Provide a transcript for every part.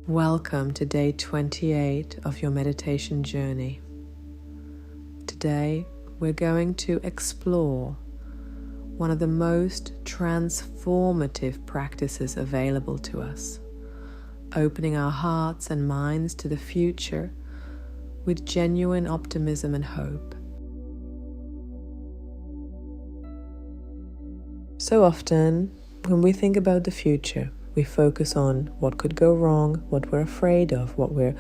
Welcome to day 28 of your meditation journey. Today, we're going to explore one of the most transformative practices available to us, opening our hearts and minds to the future with genuine optimism and hope. So often, when we think about the future, we focus on what could go wrong, what we're afraid of, what we're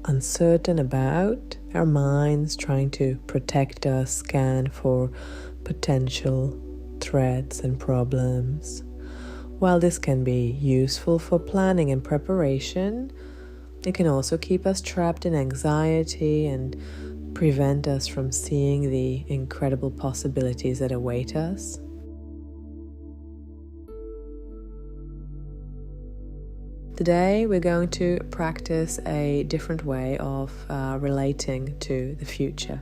uncertain about, our minds trying to protect us, scan for potential threats and problems. While this can be useful for planning and preparation, it can also keep us trapped in anxiety and prevent us from seeing the incredible possibilities that await us. Today we're going to practice a different way of relating to the future,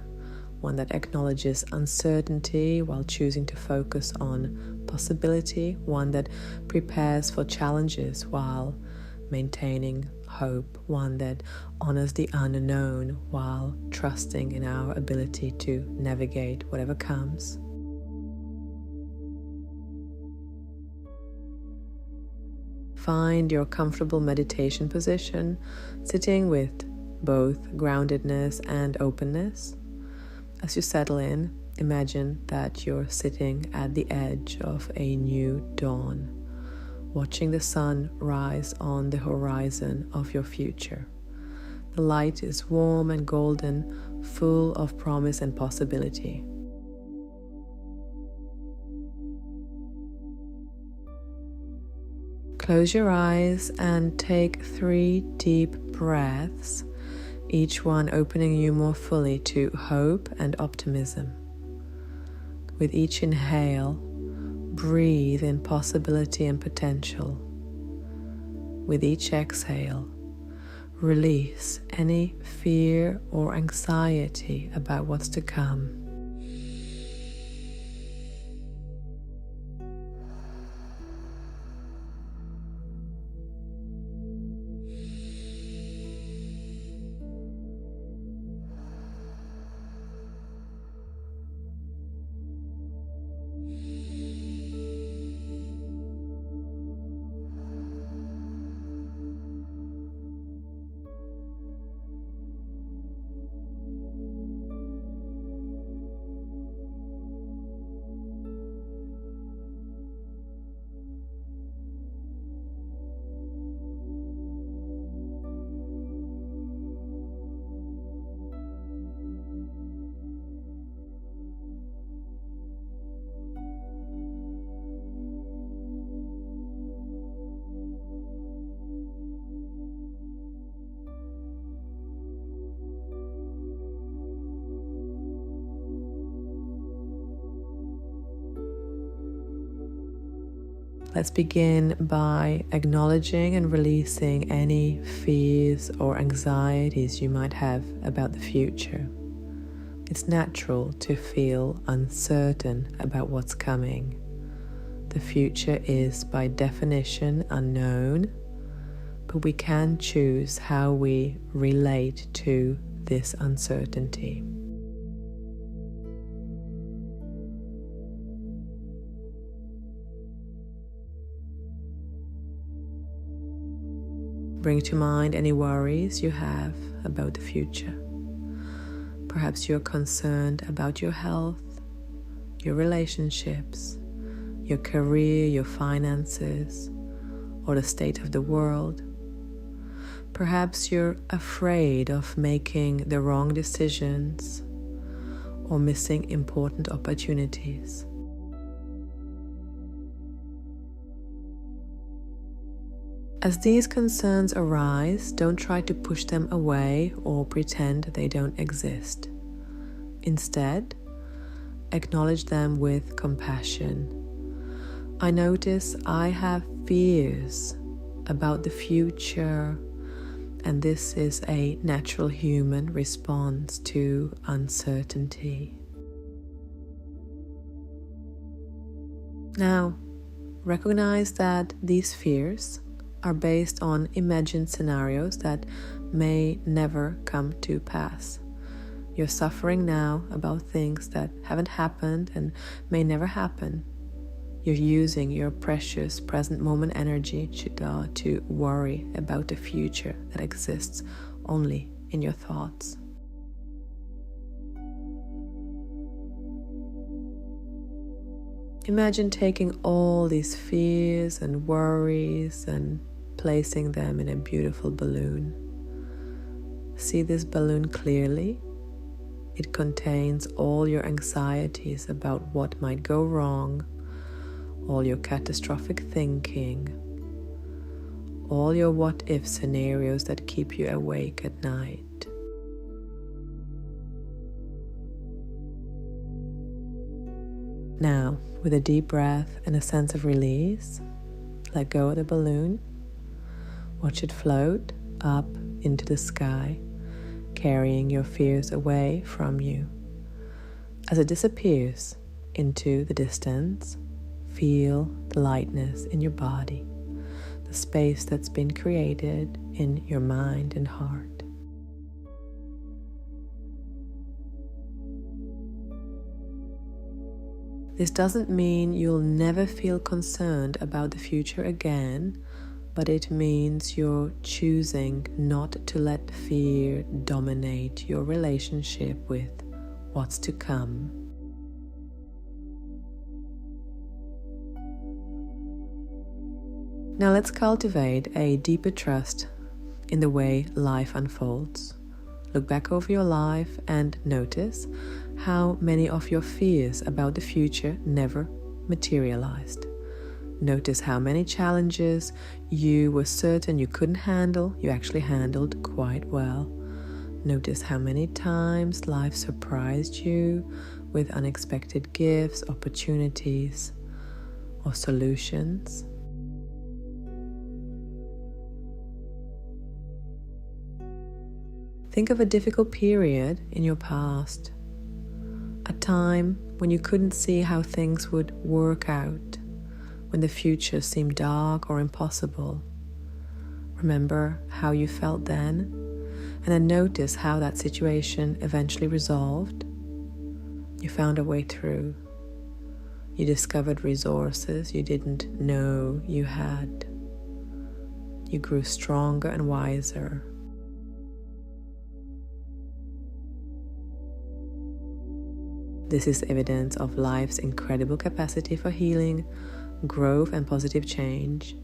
one that acknowledges uncertainty while choosing to focus on possibility, one that prepares for challenges while maintaining hope, one that honors the unknown while trusting in our ability to navigate whatever comes. Find your comfortable meditation position, sitting with both groundedness and openness. As you settle in, imagine that you're sitting at the edge of a new dawn, watching the sun rise on the horizon of your future. The light is warm and golden, full of promise and possibility. Close your eyes and take 3 deep breaths, each one opening you more fully to hope and optimism. With each inhale, breathe in possibility and potential. With each exhale, release any fear or anxiety about what's to come. Let's begin by acknowledging and releasing any fears or anxieties you might have about the future. It's natural to feel uncertain about what's coming. The future is by definition unknown, but we can choose how we relate to this uncertainty. Bring to mind any worries you have about the future. Perhaps you're concerned about your health, your relationships, your career, your finances, or the state of the world. Perhaps you're afraid of making the wrong decisions or missing important opportunities. As these concerns arise, don't try to push them away or pretend they don't exist. Instead, acknowledge them with compassion. I notice I have fears about the future, and this is a natural human response to uncertainty. Now, recognize that these fears are based on imagined scenarios that may never come to pass. You're suffering now about things that haven't happened and may never happen. You're using your precious present moment energy to worry about the future that exists only in your thoughts. Imagine taking all these fears and worries and placing them in a beautiful balloon. See this balloon clearly. It contains all your anxieties about what might go wrong, all your catastrophic thinking, all your what-if scenarios that keep you awake at night. Now, with a deep breath and a sense of release, let go of the balloon. Watch it float up into the sky, carrying your fears away from you. As it disappears into the distance, feel the lightness in your body, the space that's been created in your mind and heart. This doesn't mean you'll never feel concerned about the future again, but it means you're choosing not to let fear dominate your relationship with what's to come. Now let's cultivate a deeper trust in the way life unfolds. Look back over your life and notice how many of your fears about the future never materialized. Notice how many challenges you were certain you couldn't handle, you actually handled quite well. Notice how many times life surprised you with unexpected gifts, opportunities, or solutions. Think of a difficult period in your past, a time when you couldn't see how things would work out, when the future seemed dark or impossible. Remember how you felt then, and then notice how that situation eventually resolved. You found a way through. You discovered resources you didn't know you had. You grew stronger and wiser. This is evidence of life's incredible capacity for healing, growth, and positive change.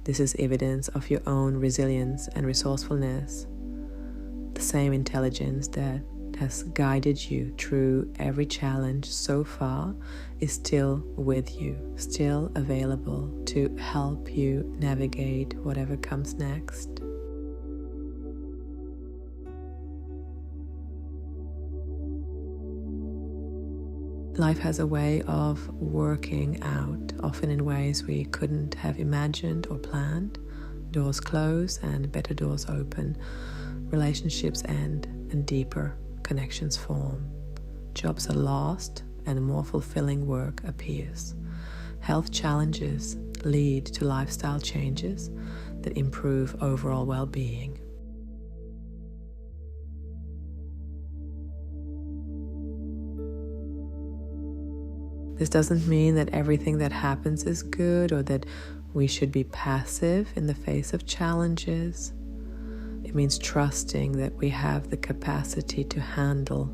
This is evidence of your own resilience and resourcefulness. The same intelligence that has guided you through every challenge so far is still with you, still available to help you navigate whatever comes next. Life has a way of working out, often in ways we couldn't have imagined or planned. Doors close and better doors open. Relationships end and deeper connections form. Jobs are lost and more fulfilling work appears. Health challenges lead to lifestyle changes that improve overall well-being. This doesn't mean that everything that happens is good or that we should be passive in the face of challenges. It means trusting that we have the capacity to handle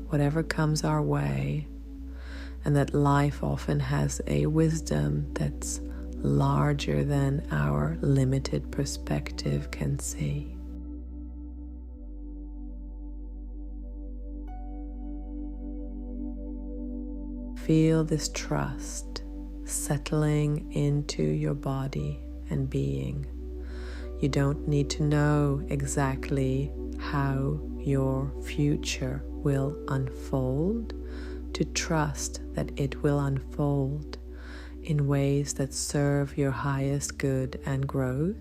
whatever comes our way, and that life often has a wisdom that's larger than our limited perspective can see. Feel this trust settling into your body and being. You don't need to know exactly how your future will unfold to trust that it will unfold in ways that serve your highest good and growth.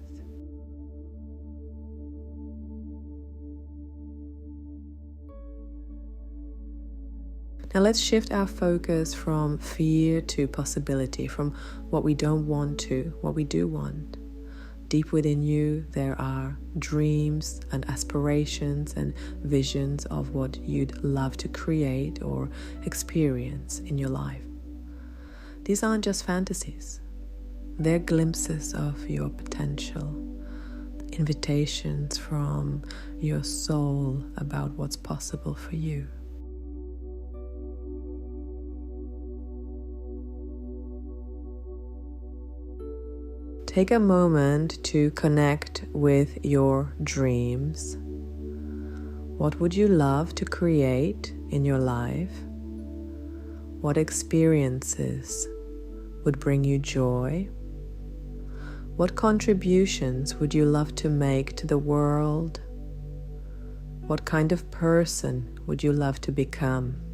Now let's shift our focus from fear to possibility, from what we don't want to what we do want. deep within you, there are dreams and aspirations and visions of what you'd love to create or experience in your life. These aren't just fantasies. They're glimpses of your potential, invitations from your soul about what's possible for you. Take a moment to connect with your dreams. What would you love to create in your life? What experiences would bring you joy? What contributions would you love to make to the world? What kind of person would you love to become?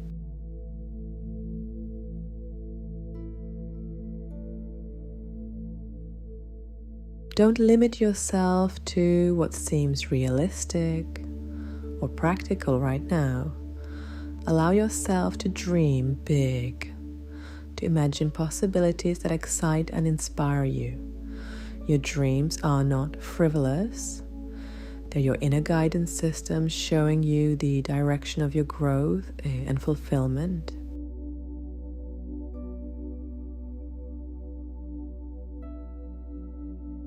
Don't limit yourself to what seems realistic or practical right now. Allow yourself to dream big, to imagine possibilities that excite and inspire you. Your dreams are not frivolous. They're your inner guidance system showing you the direction of your growth and fulfillment.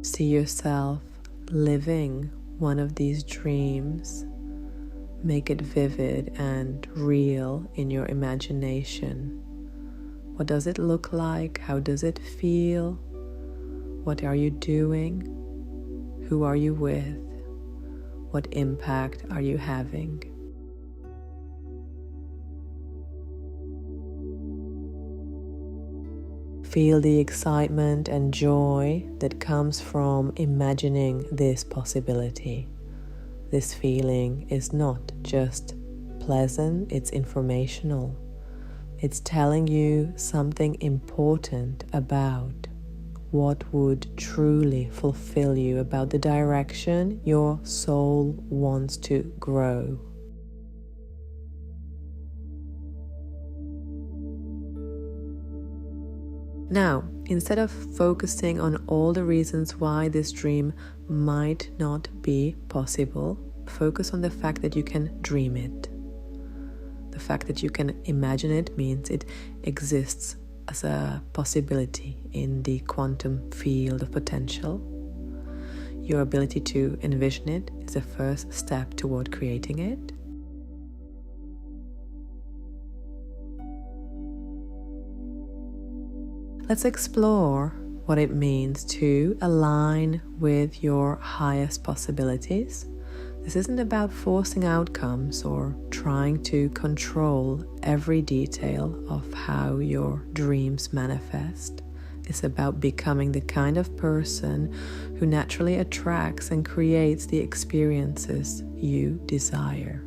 See yourself living one of these dreams. Make it vivid and real in your imagination. What does it look like? How does it feel? What are you doing? Who are you with? What impact are you having? Feel the excitement and joy that comes from imagining this possibility. This feeling is not just pleasant, it's informational. It's telling you something important about what would truly fulfill you, about the direction your soul wants to grow. Now, instead of focusing on all the reasons why this dream might not be possible, focus on the fact that you can dream it. The fact that you can imagine it means it exists as a possibility in the quantum field of potential. Your ability to envision it is the first step toward creating it. Let's explore what it means to align with your highest possibilities. This isn't about forcing outcomes or trying to control every detail of how your dreams manifest. It's about becoming the kind of person who naturally attracts and creates the experiences you desire.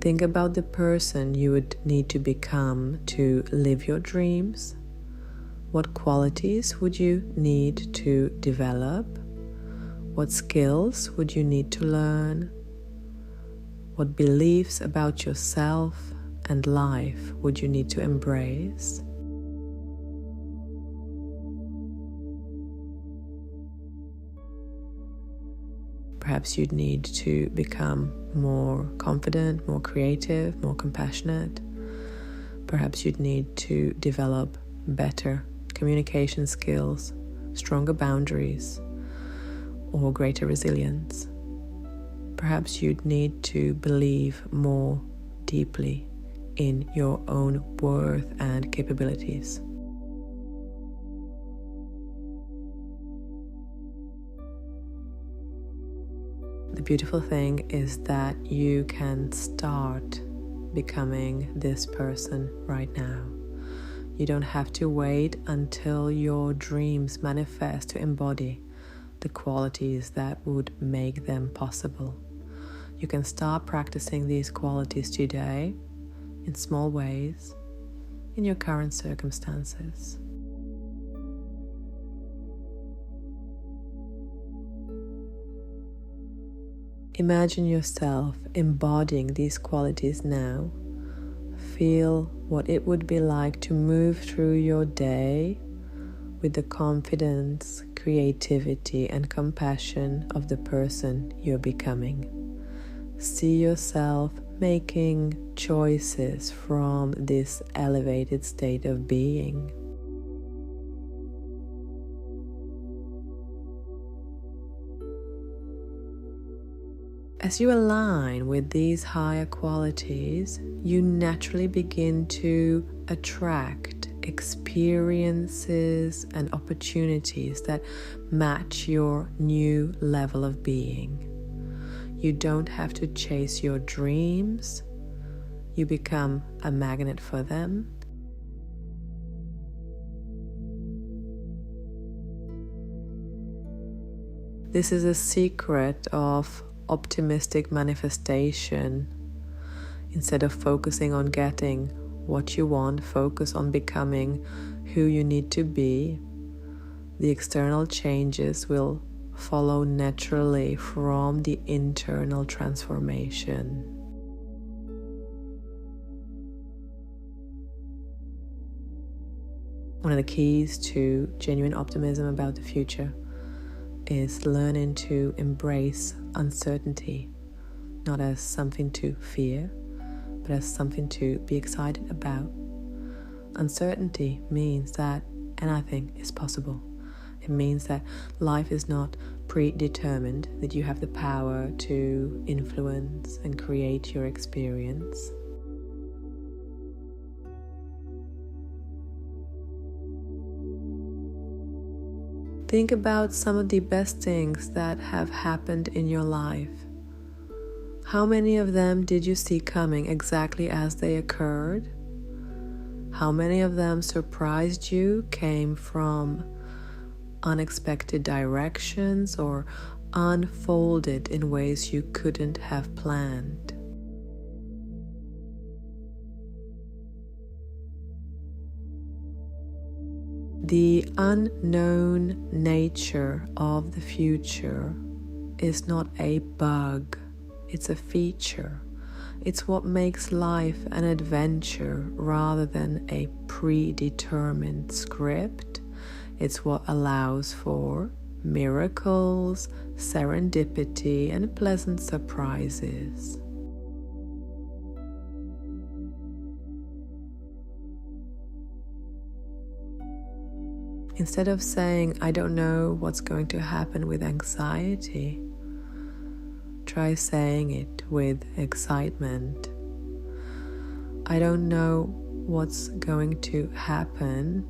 Think about the person you would need to become to live your dreams. What qualities would you need to develop? What skills would you need to learn? What beliefs about yourself and life would you need to embrace? Perhaps you'd need to become more confident, more creative, more compassionate. Perhaps you'd need to develop better communication skills, stronger boundaries, or greater resilience. Perhaps you'd need to believe more deeply in your own worth and capabilities. The beautiful thing is that you can start becoming this person right now. You don't have to wait until your dreams manifest to embody the qualities that would make them possible. You can start practicing these qualities today in small ways in your current circumstances. Imagine yourself embodying these qualities now. Feel what it would be like to move through your day with the confidence, creativity, and compassion of the person you're becoming. See yourself making choices from this elevated state of being. As you align with these higher qualities, you naturally begin to attract experiences and opportunities that match your new level of being. You don't have to chase your dreams. You become a magnet for them. This is a secret of optimistic manifestation. Instead of focusing on getting what you want, focus on becoming who you need to be. The external changes will follow naturally from the internal transformation. One of the keys to genuine optimism about the future is learning to embrace uncertainty, not as something to fear, but as something to be excited about. Uncertainty means that anything is possible. It means that life is not predetermined, that you have the power to influence and create your experience. Think about some of the best things that have happened in your life. How many of them did you see coming exactly as they occurred? How many of them surprised you, came from unexpected directions, or unfolded in ways you couldn't have planned? The unknown nature of the future is not a bug, it's a feature. It's what makes life an adventure rather than a predetermined script. It's what allows for miracles, serendipity, and pleasant surprises. Instead of saying, I don't know what's going to happen with anxiety, try saying it with excitement. I don't know what's going to happen,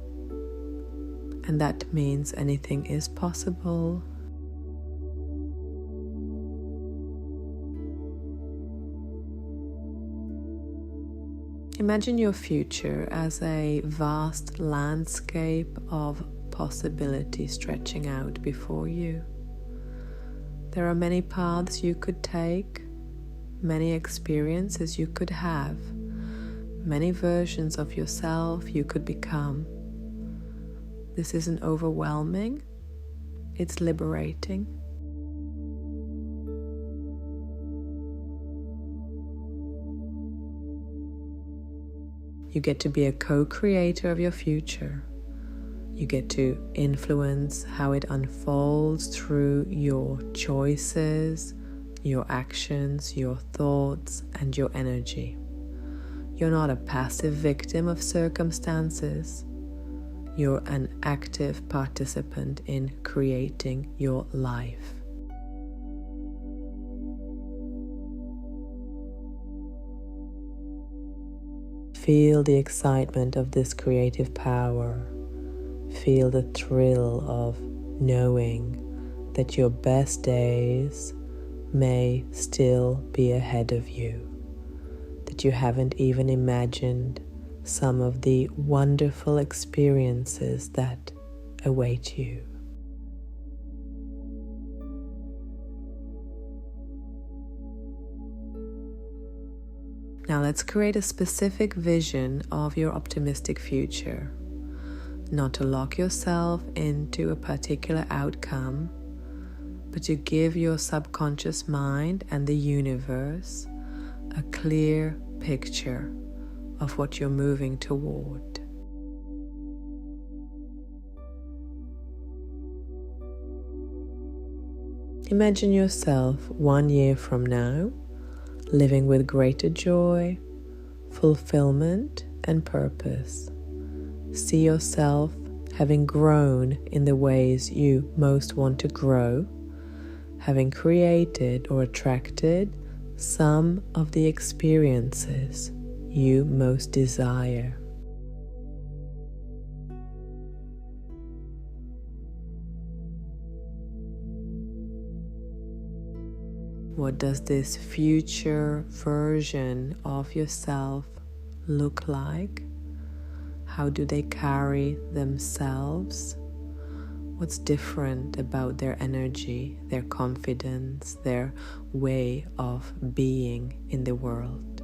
and that means anything is possible. Imagine your future as a vast landscape of possibility stretching out before you. There are many paths you could take, many experiences you could have, many versions of yourself you could become. This isn't overwhelming, it's liberating. You get to be a co-creator of your future. You get to influence how it unfolds through your choices, your actions, your thoughts, and your energy. You're not a passive victim of circumstances. You're an active participant in creating your life. Feel the excitement of this creative power. Feel the thrill of knowing that your best days may still be ahead of you, that you haven't even imagined some of the wonderful experiences that await you. Now let's create a specific vision of your optimistic future. Not to lock yourself into a particular outcome, but to give your subconscious mind and the universe a clear picture of what you're moving toward. Imagine yourself 1 year from now, living with greater joy, fulfillment, and purpose. See yourself having grown in the ways you most want to grow, having created or attracted some of the experiences you most desire. What does this future version of yourself look like? How do they carry themselves? What's different about their energy, their confidence, their way of being in the world?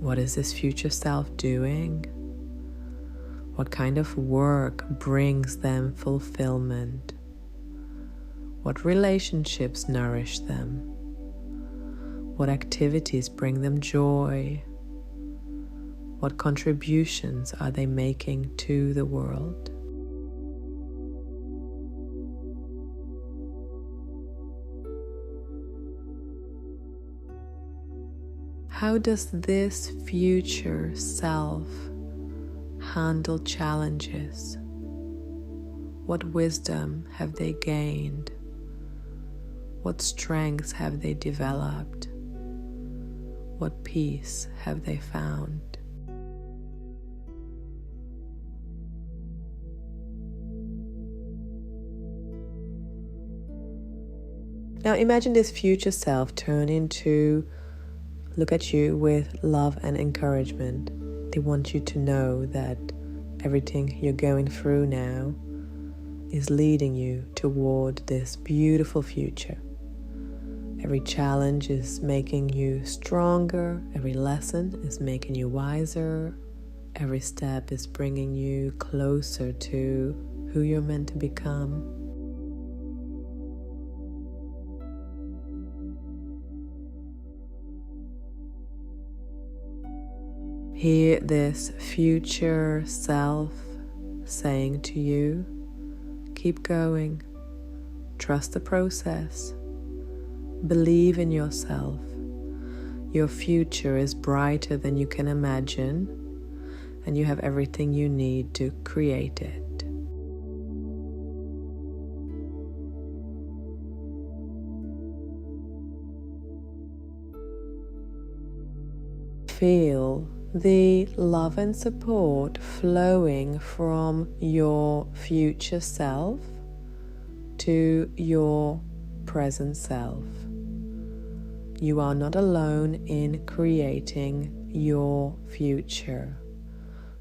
What is this future self doing? What kind of work brings them fulfillment? What relationships nourish them? What activities bring them joy? What contributions are they making to the world? How does this future self handle challenges? What wisdom have they gained? What strengths have they developed? What peace have they found? Now imagine this future self turn into look at you with love and encouragement. They want you to know that everything you're going through now is leading you toward this beautiful future. Every challenge is making you stronger. Every lesson is making you wiser. Every step is bringing you closer to who you're meant to become. Hear this future self saying to you, keep going, trust the process, believe in yourself. Your future is brighter than you can imagine, and you have everything you need to create it. Feel the love and support flowing from your future self to your present self. You are not alone in creating your future.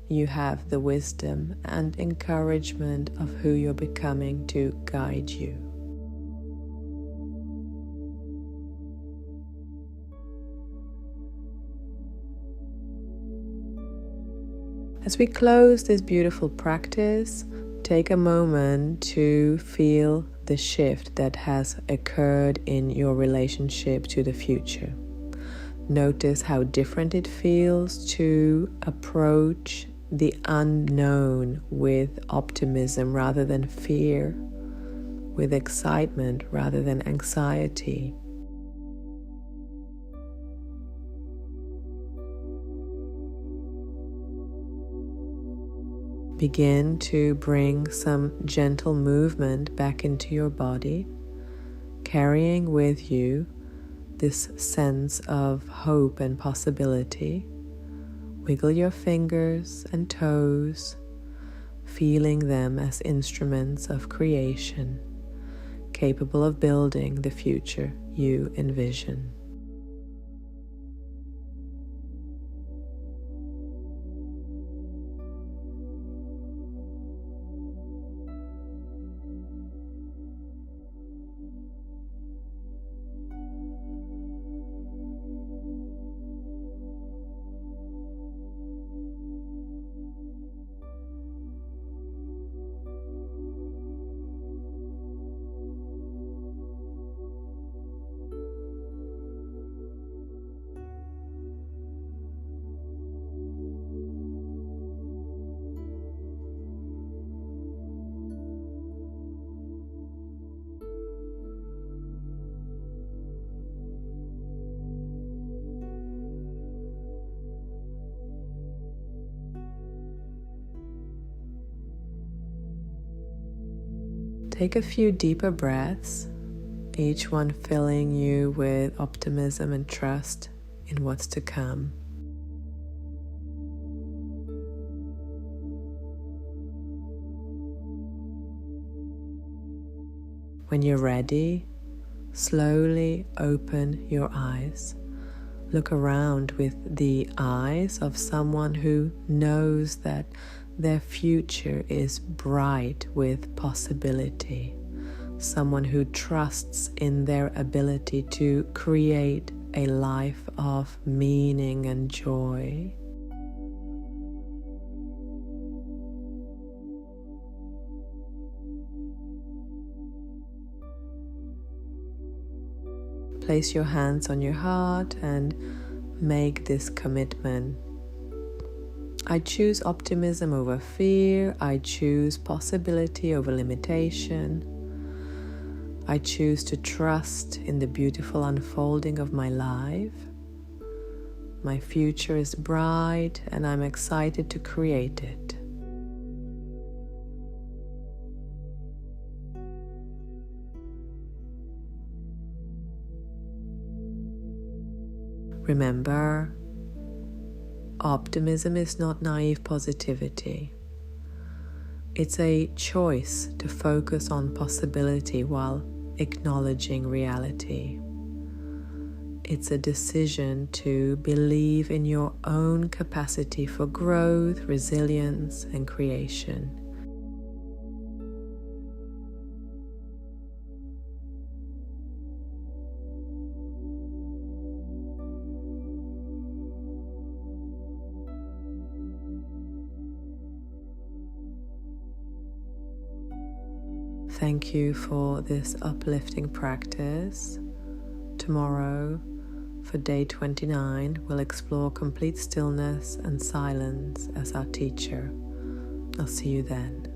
You have the wisdom and encouragement of who you're becoming to guide you. As we close this beautiful practice, take a moment to feel the shift that has occurred in your relationship to the future. Notice how different it feels to approach the unknown with optimism rather than fear, with excitement rather than anxiety. Begin to bring some gentle movement back into your body, carrying with you this sense of hope and possibility. Wiggle your fingers and toes, feeling them as instruments of creation, capable of building the future you envision. Take a few deeper breaths, each one filling you with optimism and trust in what's to come. When you're ready, slowly open your eyes. Look around with the eyes of someone who knows that their future is bright with possibility. Someone who trusts in their ability to create a life of meaning and joy. Place your hands on your heart and make this commitment. I choose optimism over fear. I choose possibility over limitation. I choose to trust in the beautiful unfolding of my life. My future is bright and I'm excited to create it. Remember, optimism is not naive positivity. It's a choice to focus on possibility while acknowledging reality. It's a decision to believe in your own capacity for growth, resilience, and creation. Thank you for this uplifting practice. Tomorrow, for day 29, we'll explore complete stillness and silence as our teacher. I'll see you then.